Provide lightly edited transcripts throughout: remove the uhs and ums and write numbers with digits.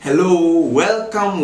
Hello, welcome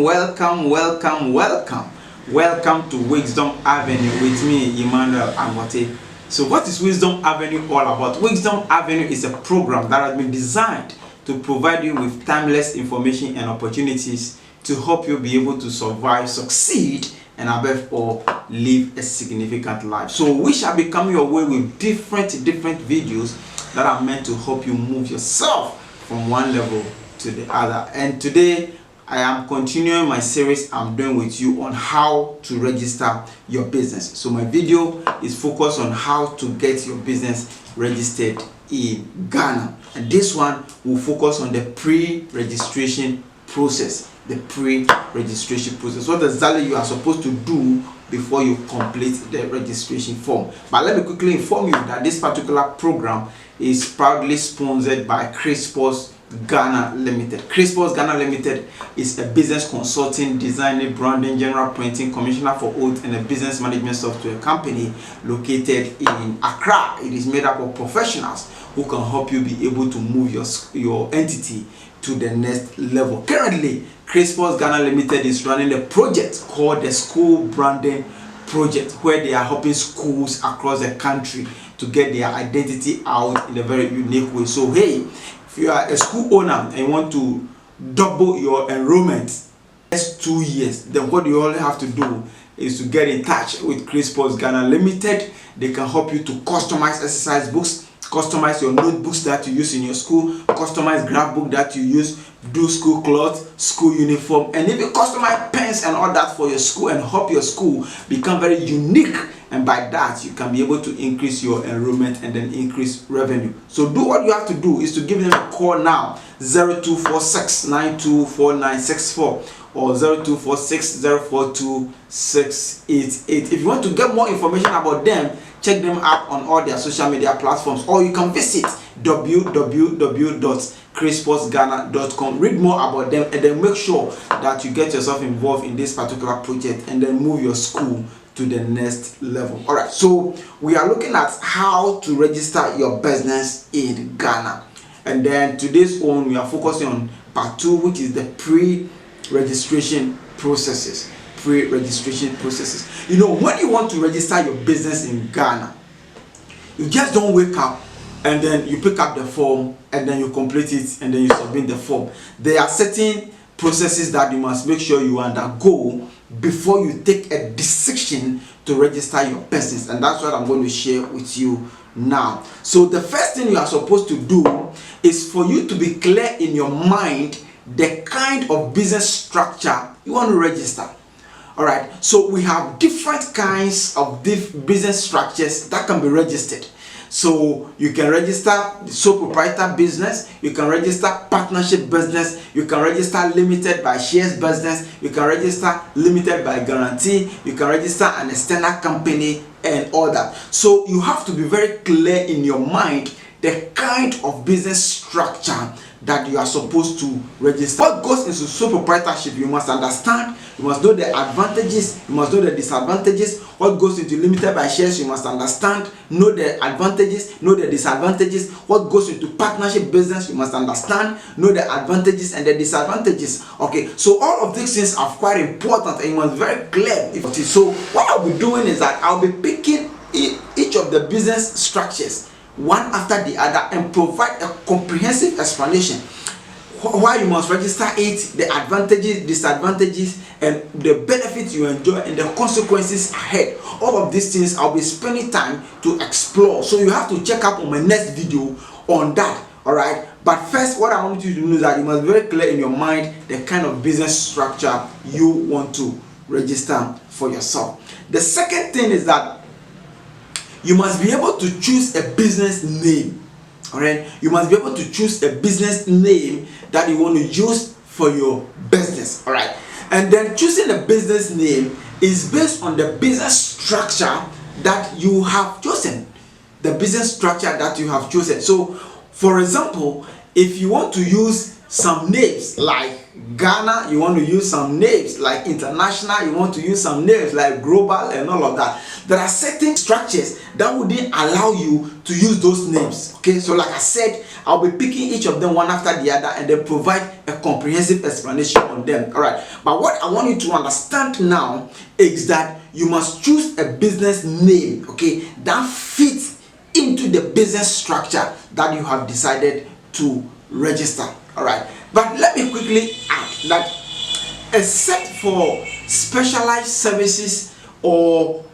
to Wisdom Avenue with me, Emmanuel Angmortey. So what is Wisdom Avenue all about? Wisdom Avenue is a program that has been designed to provide you with timeless information and opportunities to help you be able to survive, succeed, and above all, live a significant life. So we shall be coming your way with different videos that are meant to help you move yourself from one level to the other. And today I am continuing my series I'm doing with you on how to register your business. So my video is focused on how to get your business registered in Ghana, and this one will focus on the pre-registration process. What exactly you are supposed to do before you complete the registration form. But let me quickly inform you that this particular program is proudly sponsored by Crispus Ghana Limited. Crispus Ghana Limited is a business consulting, designing, branding, general printing, commissioner for oath, and a business management software company located in Accra. It is made up of professionals who can help you be able to move your entity to the next level. Currently, Crispus Ghana Limited is running a project called the School Branding Project, where they are helping schools across the country to get their identity out in a very unique way. So hey, if you are a school owner and you want to double your enrollment next 2 years, then what you only have to do is to get in touch with Crispus Ghana Limited. They can help you to customize exercise books, customize your notebooks that you use in your school, customize graph book that you use, do school clothes, school uniform, and even customize pens and all that for your school, and help your school become very unique. And by that, you can be able to increase your enrollment and then increase revenue. So do what you have to do is to give them a call now, 0246 924964 or 0246 042 688. If you want to get more information about them, check them out on all their social media platforms, or you can visit www.crispusghana.com. read more about them, and then make sure that you get yourself involved in this particular project and then move your school to the next level. All right, so we are looking at how to register your business in Ghana, and then today's one we are focusing on part 2, which is the pre-registration processes. You know, when you want to register your business in Ghana, you just don't wake up and then you pick up the form and then you complete it and then you submit the form. There are certain processes that you must make sure you undergo before you take a decision to register your business, and that's what I'm going to share with you now. So the first thing you are supposed to do is for you to be clear in your mind the kind of business structure you want to register. All right, so we have different kinds of business structures that can be registered. So you can register the sole proprietor business, you can register partnership business, you can register limited by shares business, you can register limited by guarantee, you can register an external company, and all that. So you have to be very clear in your mind the kind of business structure that you are supposed to register. What goes into sole proprietorship, you must understand. You must know the advantages, you must know the disadvantages. What goes into limited by shares, you must understand, know the advantages, know the disadvantages. What goes into partnership business, you must understand, know the advantages and the disadvantages. Okay, so all of these things are quite important and you must be very clear. So what I'll be doing is that I'll be picking each of the business structures one after the other and provide a comprehensive explanation why you must register it, the advantages, disadvantages, and the benefits you enjoy and the consequences ahead. All of these things I'll be spending time to explore, so you have to check up on my next video on that. All right, but first what I want you to know is that you must be very clear in your mind the kind of business structure you want to register for yourself. The second thing is that you must be able to choose a business name. All right, you must be able to choose a business name that you want to use for your business. All right, and then choosing a business name is based on the business structure that you have chosen. So for example, if you want to use some names like Ghana, you want to use some names. Like international, you want to use some names like global and all of that. There are certain structures that wouldn't allow you to use those names. Okay, so like I said, I'll be picking each of them one after the other and then provide a comprehensive explanation on them. All right, but what I want you to understand now is that you must choose a business name, okay, that fits into the business structure that you have decided to register. All right, but let me quickly add that except for specialized services or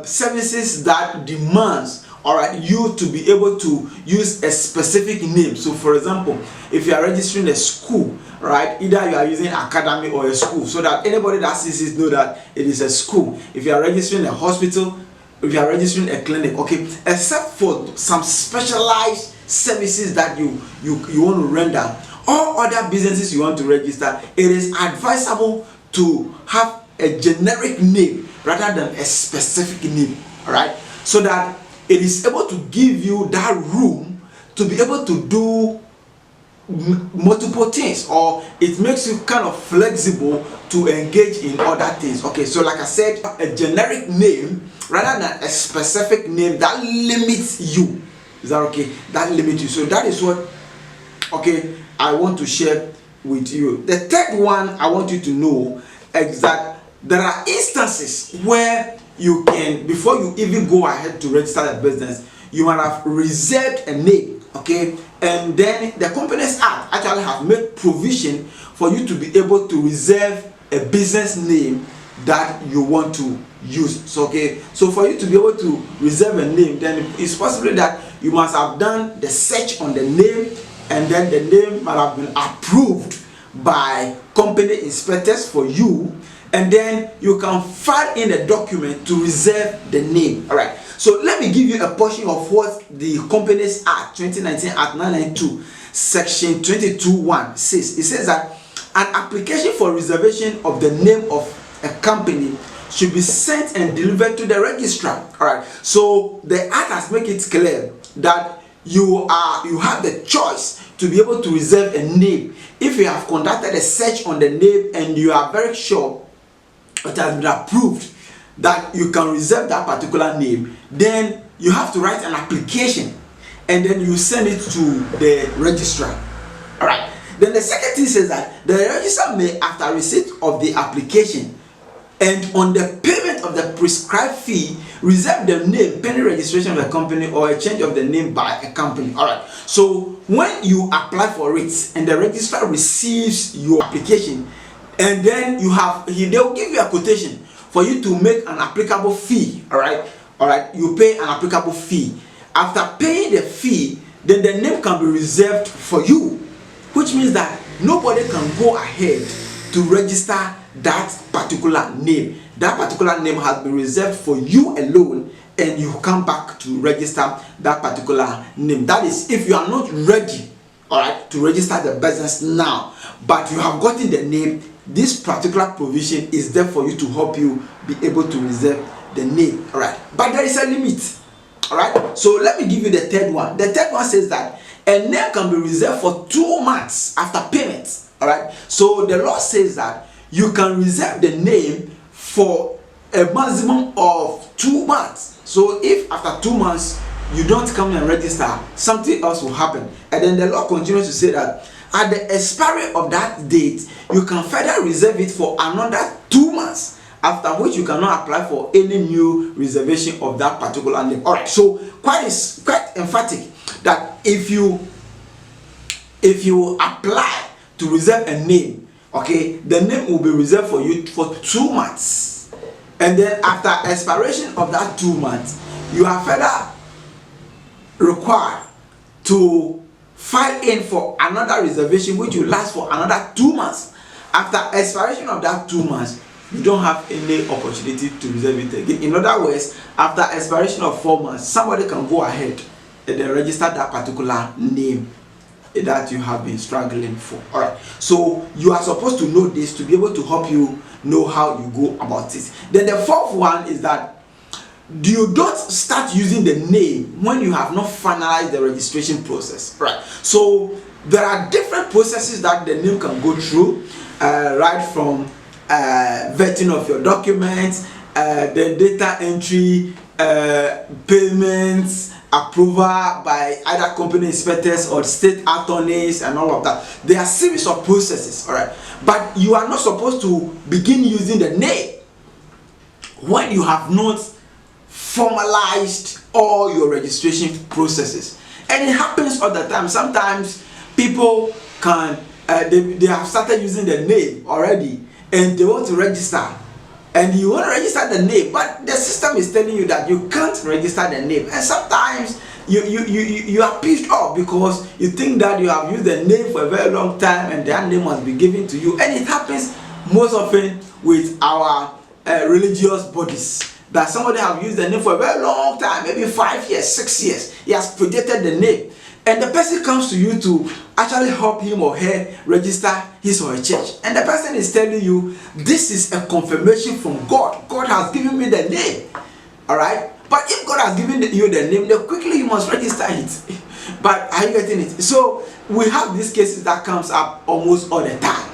services that demands, all right, you to be able to use a specific name. So for example, if you are registering a school, right, either you are using academy or a school, so that anybody that sees it know that it is a school. If you are registering a hospital, if you are registering a clinic, okay, except for some specialized services that you want to render, all other businesses you want to register, it is advisable to have a generic name rather than a specific name. All right, so that it is able to give you that room to be able to do multiple things, or it makes you kind of flexible to engage in other things. Okay, so like I said, a generic name rather than a specific name that limits you. Is that okay? That limits you. So that is what, okay, I want to share with you. The third one I want you to know is that there are instances where you can, before you even go ahead to register a business, you might have reserved a name, okay, and then the Companies Act actually have made provision for you to be able to reserve a business name that you want to use. So okay, so for you to be able to reserve a name, then it's possible that you must have done the search on the name, and then the name might have been approved by company inspectors for you, and then you can file in a document to reserve the name. All right, so let me give you a portion of what the Companies Act 2019 Act 992 section 22(1) says. It says that an application for reservation of the name of a company should be sent and delivered to the registrar. All right, so the act has made it clear that you have the choice to be able to reserve a name. If you have conducted a search on the name and you are very sure it has been approved that you can reserve that particular name, then you have to write an application and then you send it to the registrar. All right, then the second thing says that the registrar may, after receipt of the application and on the payment of the prescribed fee, reserve the name pending registration of the company or a change of the name by a company. All right, so when you apply for it and the registrar receives your application, and then they'll give you a quotation for you to make an applicable fee. All right, you pay an applicable fee. After paying the fee, then the name can be reserved for you, which means that nobody can go ahead to register that particular name. That particular name has been reserved for you alone, and you come back to register that particular name. That is if you are not ready, all right, to register the business now, but you have gotten the name. This particular provision is there for you to help you be able to reserve the name. All right, but there is a limit. All right, so let me give you the third one. The third one says that a name can be reserved for 2 months after payment. All right, so the law says that you can reserve the name for a maximum of 2 months. So if after 2 months you don't come and register, something else will happen. And then the law continues to say that at the expiry of that date, you can further reserve it for another 2 months, after which you cannot apply for any new reservation of that particular name. All right, so quite emphatic that if you apply to reserve a name, okay, the name will be reserved for you for 2 months, and then after expiration of that 2 months, you are further required to file in for another reservation which will last for another 2 months. After expiration of that 2 months, you don't have any opportunity to reserve it again. In other words, after expiration of 4 months, somebody can go ahead and then register that particular name that you have been struggling for. All right, so you are supposed to know this to be able to help you know how you go about it. Then the fourth one is that you don't start using the name when you have not finalized the registration process. Right, so there are different processes that the name can go through, right from vetting of your documents, the data entry, payments, approval by either company inspectors or state attorneys and all of that. There are series of processes, all right, but you are not supposed to begin using the name when you have not formalized all your registration processes. And it happens all the time. Sometimes people can they have started using the name already and they want to register, and you want to register the name, but the system is telling you that you can't register the name. And sometimes you are pissed off because you think that you have used the name for a very long time and that name must be given to you. And it happens most often with our religious bodies, that somebody have used the name for a very long time, maybe 5 years, 6 years. He has projected the name, and the person comes to you to actually help him or her register his or her church, and the person is telling you, this is a confirmation from God. God has given me the name. All right, but if God has given you the name, then quickly you must register it. But are you getting it? So we have these cases that comes up almost all the time.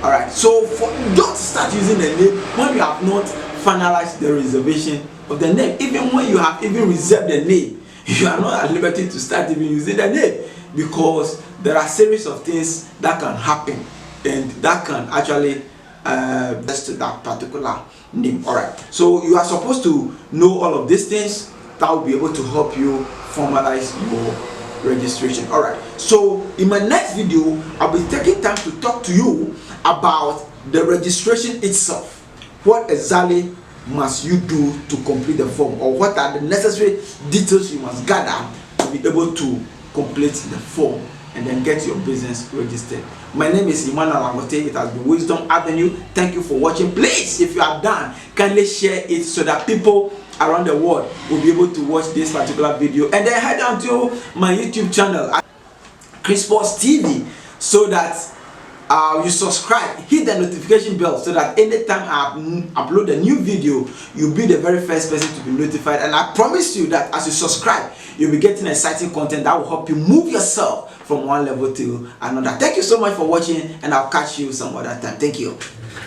All right, so don't start using the name when you have not finalized the reservation of the name. Even when you have even reserved the name, you are not at liberty to start even using the name, because there are series of things that can happen and that can actually test that particular name. All right, so you are supposed to know all of these things that will be able to help you formalize your registration. All right, so in my next video I'll be taking time to talk to you about the registration itself. What exactly must you do to complete the form, or what are the necessary details you must gather to be able to complete the form and then get your business registered. My name is Emmanuel Angmortey. It has been Wisdom Avenue. Thank you for watching. Please, if you are done, kindly share it so that people around the world will be able to watch this particular video, and then head on to my YouTube channel, Crispus TV, so that you subscribe, hit the notification bell, so that anytime I upload a new video, you'll be the very first person to be notified. And I promise you that as you subscribe, you'll be getting exciting content that will help you move yourself from one level to another. Thank you so much for watching, and I'll catch you some other time. Thank you.